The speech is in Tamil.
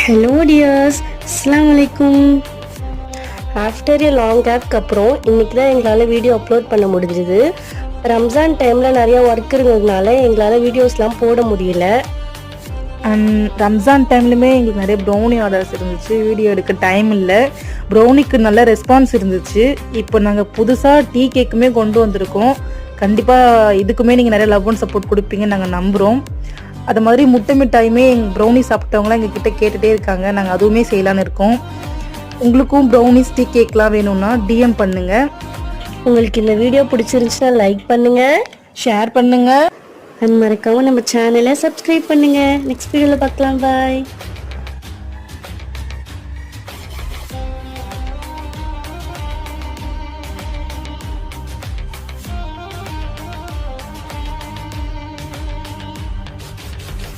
ஹலோ டியர்ஸ், அஸ்ஸலாமு அலைக்கும். ஆஃப்டர் எ லாங் கேப்க்கு அப்புறம் இன்றைக்கி தான் எங்களால் வீடியோ அப்லோட் பண்ண முடிஞ்சுது. ரம்ஜான் டைமில் நிறையா ஒர்க் இருந்ததுனால எங்களால் வீடியோஸ்லாம் போட முடியல. அண்ட் ரம்ஜான் டைம்லையுமே எங்களுக்கு நிறைய ப்ரௌனி ஆர்டர்ஸ் இருந்துச்சு. வீடியோ எடுக்க டைம் இல்லை. ப்ரௌனிக்கு நல்ல ரெஸ்பான்ஸ் இருந்துச்சு. இப்போ நாங்கள் புதுசாக டீ கேக்குமே கொண்டு வந்திருக்கோம். கண்டிப்பாக இதுக்குமே நீங்கள் நிறைய லவ் அண்ட் சப்போர்ட் கொடுப்பீங்கன்னு நாங்கள் நம்புகிறோம். அது மாதிரி முட்டை மிட்டாயுமே எங்கள் ப்ரௌனி சாப்பிட்டவங்களாம் எங்ககிட்ட கேட்டுகிட்டே இருக்காங்க. நாங்கள் அதுவுமே செய்யலான்னு இருக்கோம். உங்களுக்கும் ப்ரௌனிஸ் டீ கேக்லாம் வேணும்னா டிஎம் பண்ணுங்கள். உங்களுக்கு இந்த வீடியோ பிடிச்சிருந்துச்சுன்னா லைக் பண்ணுங்கள், ஷேர் பண்ணுங்கள், அண்ட் மறக்காமல் நம்ம சேனலை சப்ஸ்கிரைப் பண்ணுங்கள். நெக்ஸ்ட் வீடியோவில் பார்க்கலாம். பாய்.